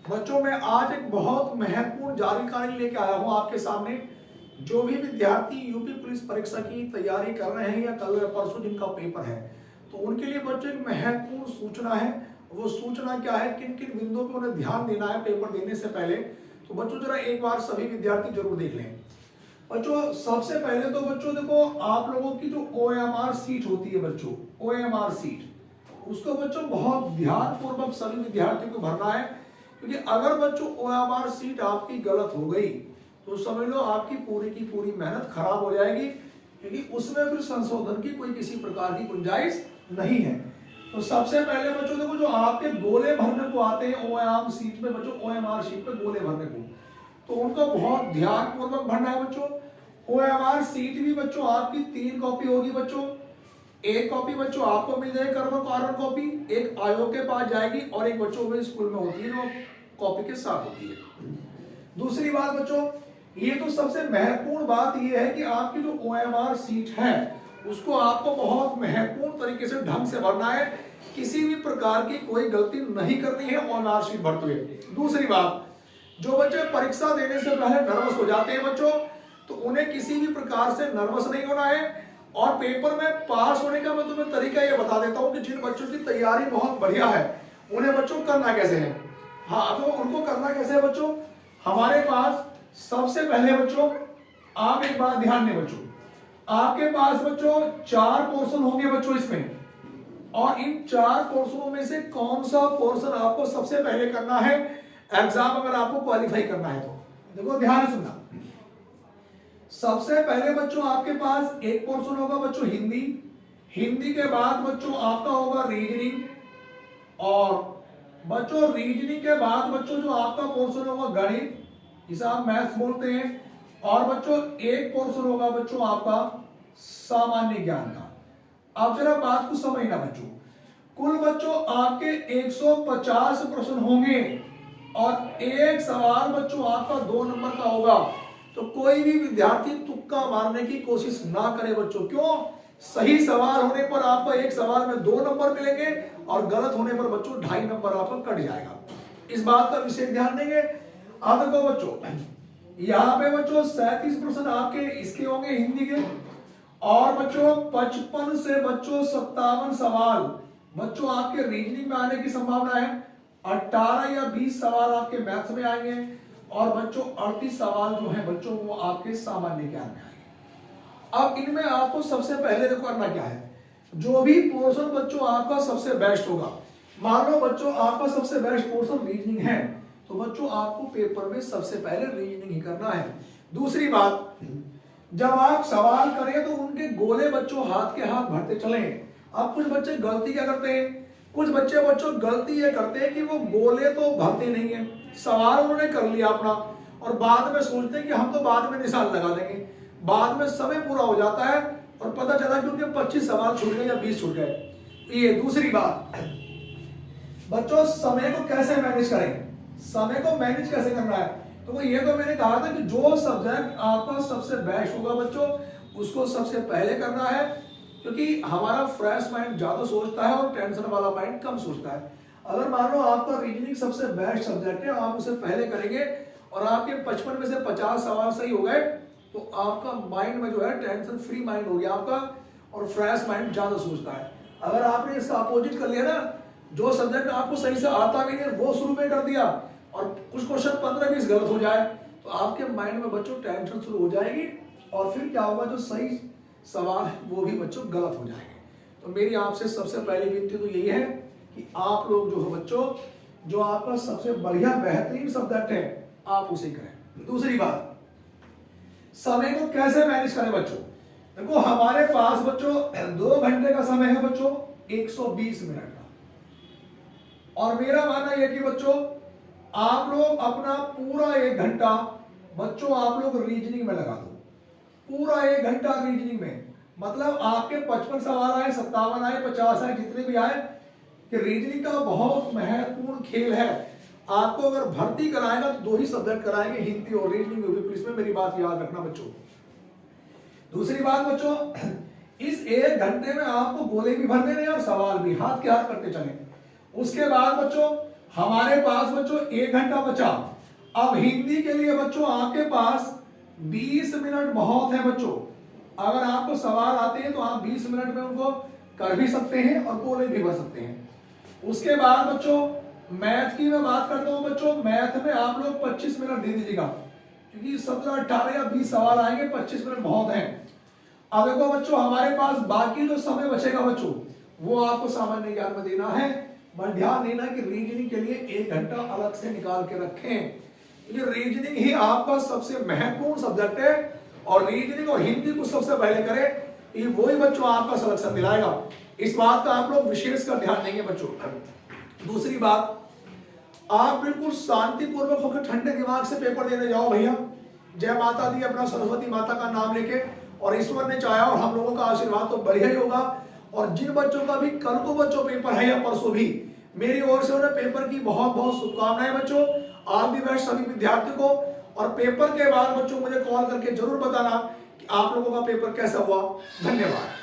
बच्चों मैं आज एक बहुत महत्वपूर्ण जानकारी लेके आया हूं आपके सामने। जो भी विद्यार्थी यूपी पुलिस परीक्षा की तैयारी कर रहे हैं या कल या परसों जिनका पेपर है, तो उनके लिए बच्चों एक महत्वपूर्ण सूचना है। वो सूचना क्या है, किन किन बिंदुओं पर उन्हें ध्यान देना है पेपर देने से पहले, तो बच्चों जरा एक बार सभी विद्यार्थी जरूर देख लें। बच्चों सबसे पहले तो बच्चों देखो, आप लोगों की जो OMR सीट होती है बच्चों, OMR सीट, उसको बच्चों बहुत ध्यान पूर्वक सभी विद्यार्थियों को भरना है। क्योंकि अगर बच्चों OMR सीट आपकी गलत हो गई तो समझ लो आपकी की पूरी मेहनत खराब हो जाएगी, क्योंकि उसमें फिर संशोधन की कोई किसी प्रकार की गुंजाइश नहीं है। तो सबसे पहले बच्चों देखो, जो आपके गोले भरने को आते हैं OMR सीट में बच्चों, OMR सीट पे गोले भरने को, तो उनको बहुत ध्यान पूर्वक भरना है बच्चों। OMR सीट भी बच्चों आपकी 3 कॉपी होगी बच्चों। एक कॉपी बच्चों आपको मिल जाएगी कार्बन कॉपी, एक आयोग के पास जाएगी और एक बच्चों में स्कूल में होती है जो कॉपी के साथ होती है। दूसरी बात बच्चों, ये तो सबसे महत्वपूर्ण बात ये है कि आपकी जो OMR सीट है उसको आपको बहुत महत्वपूर्ण तरीके से ढंग से भरना है। किसी भी प्रकार की कोई गलती नहीं करनी है OMR सीट भरते हुए। दूसरी बात, जो बच्चे परीक्षा देने से पहले नर्वस हो जाते हैं बच्चों, तो उन्हें किसी भी प्रकार से नर्वस नहीं होना है। और पेपर में पास होने का मैं तुम्हें तरीका ये बता देता हूं कि जिन बच्चों की तैयारी बहुत बढ़िया है उन्हें बच्चों करना कैसे है। हाँ, तो उनको करना कैसे है बच्चों, हमारे पास सबसे पहले बच्चों आप एक बात ध्यान दें बच्चों, आपके पास बच्चों 4 पोर्शन होंगे बच्चों इसमें, और इन 4 पोर्शनों में से कौन सा पोर्शन आपको सबसे पहले करना है एग्जाम अगर आपको क्वालिफाई करना है तो। देखो ध्यान से सुनना, सबसे पहले बच्चों आपके पास एक पोर्शन होगा बच्चों हिंदी, हिंदी के बाद बच्चों आपका होगा रीजनिंग, और बच्चों रीजनिंग के बाद बच्चों जो आपका पोर्शन होगा गणित, जिसे आप मैथ्स बोलते हैं, और बच्चों एक पोर्शन होगा बच्चों आपका सामान्य ज्ञान का। अब जरा बात को समझना बच्चों, कुल बच्चों आपके 150 प्रश्न होंगे और एक सवाल बच्चों आपका 2 नंबर का होगा। तो कोई भी विद्यार्थी तुक्का मारने की कोशिश ना करे बच्चों। क्यों? सही सवाल होने पर आपको एक सवाल में 2 नंबर मिलेंगे और गलत होने पर बच्चों 2.5 नंबर आपका कट जाएगा। इस बात का विशेष ध्यान देंगे। अब देखो बच्चों, यहाँ पे बच्चों 37 प्रश्न आपके इसके होंगे हिंदी के, और बच्चों 55 से बच्चों 57 सवाल बच्चों आपके रीजनिंग में आने की संभावना है। 18 या 20 सवाल आपके मैथ्स में आएंगे, और बच्चों 38 सवाल जो है बच्चों वो आपके सामान्य ज्ञान में आएंगे। अब इनमें आपको सबसे पहले देखो करना क्या है, जो भी पोर्शन बच्चों आपका सबसे बेस्ट होगा, मान लो बच्चों आपका सबसे बेस्ट पोर्शन रीजनिंग है, तो बच्चों आपको पेपर में सबसे पहले रीजनिंग ही करना है। दूसरी बात, जब आप सवाल करें तो उनके गोले बच्चों हाथ के हाथ भरते चलें। अब कुछ बच्चे गलती क्या करते हैं, कुछ बच्चे बच्चों गलती ये करते हैं कि वो गोले तो भरते नहीं है, सवाल उन्होंने कर लिया अपना और बाद में सोचते हैं कि हम तो बाद में निशान लगा देंगे। बाद में समय पूरा हो जाता है और पता चला कि उनके 25 सवाल छूट गए या 20 छूट गए। ये दूसरी बात, बच्चों समय को कैसे मैनेज करें, समय को मैनेज कैसे करना है, तो ये तो मैंने कहा था कि जो सब्जेक्ट आपका सबसे बेस्ट होगा बच्चों उसको सबसे पहले करना है। क्योंकि हमारा फ्रेश माइंड ज्यादा सोचता है और टेंशन वाला माइंड कम सोचता है। अगर मान लो आपका रीजनिंग सबसे बेस्ट सब्जेक्ट है, आप उसे पहले करेंगे और आपके 55 में से 50 सवाल सही हो गए, तो आपका माइंड में जो है टेंशन फ्री माइंड हो गया आपका, और फ्रेश माइंड ज्यादा सोचता है। अगर आपने इसका अपोजिट कर लिया ना, जो सब्जेक्ट आपको सही से आता भी नहीं वो शुरू में कर दिया और कुछ क्वेश्चन 15-20 गलत हो जाए, तो आपके माइंड में बच्चों टेंशन शुरू हो जाएगी, और फिर क्या होगा, जो सही सवाल है वो भी बच्चों गलत हो जाएंगे। तो मेरी आपसे सबसे पहली विनती तो यही है कि आप लोग जो है बच्चों, जो आपका सबसे बढ़िया बेहतरीन सब्जेक्ट है आप उसे करें। दूसरी बात, समय को कैसे मैनेज करें बच्चों। देखो हमारे पास बच्चों 2 घंटे का समय है बच्चों, 120 मिनट का, और मेरा मानना यह कि बच्चों आप लोग अपना पूरा 1 घंटा बच्चों आप लोग रीजनिंग में लगा दो। पूरा 1 घंटा रीजनिंग में, मतलब आपके 55 सवाल आए, 57 आए, 50 आए, जितने भी आए, कि रीजनिंग का बहुत महत्वपूर्ण खेल है। आपको अगर भर्ती कराएगा तो 2 ही सब्जेक्ट कराएंगे, हिंदी और रीजनिंग यूपी पुलिस में, मेरी बात याद रखना बच्चों। दूसरी बात बच्चों, इस 1 घंटे में आपको गोले भी भरने नहीं और सवाल भी हाथ के हाथ करते चले। उसके बाद बच्चों हमारे पास बच्चों 1 घंटा बचा। अब हिंदी के लिए बच्चों आपके पास 20 मिनट बहुत है बच्चों। अगर आपको सवाल आते हैं तो आप 20 मिनट में उनको कर भी सकते हैं और बोले भी भर सकते हैं। उसके बाद बच्चों मैथ की मैं बात करता हूं बच्चों। मैथ में आप लोग 25 मिनट दे दीजिएगा, क्योंकि 17, 18 या 20 सवाल आएंगे, 25 मिनट बहुत हैं। अब देखो बच्चों हमारे पास बाकी जो समय बचेगा बच्चों वो आपको सामान्य ज्ञान में देना है। बस ध्यान देना कि रीजनिंग के लिए 1 घंटा अलग से निकाल के रखें। ये रीजनिंग ही आपका सबसे महत्वपूर्ण सब्जेक्ट है और रीजनिंग और हिंदी को सबसे पहले करें, ये वही बच्चों आपका सिलेक्शन दिलाएगा। इस बात का आप लोग विशेष कर ध्यान देंगे बच्चों। दूसरी बात, आप बिल्कुल शांतिपूर्वक होकर ठंडे दिमाग से पेपर देने जाओ भैया। जय माता दी अपना सरस्वती माता का नाम लेके, और ईश्वर ने चाहा और हम लोगों का आशीर्वाद तो बढ़िया ही होगा। और जिन बच्चों का भी कल को बच्चों पेपर है या परसों भी, मेरी ओर से उन्हें पेपर की बहुत बहुत शुभकामनाएं बच्चों। ऑल दी बेस्ट सभी विद्यार्थियों को। और पेपर के बाद बच्चों मुझे कॉल करके जरूर बताना कि आप लोगों का पेपर कैसा हुआ। धन्यवाद।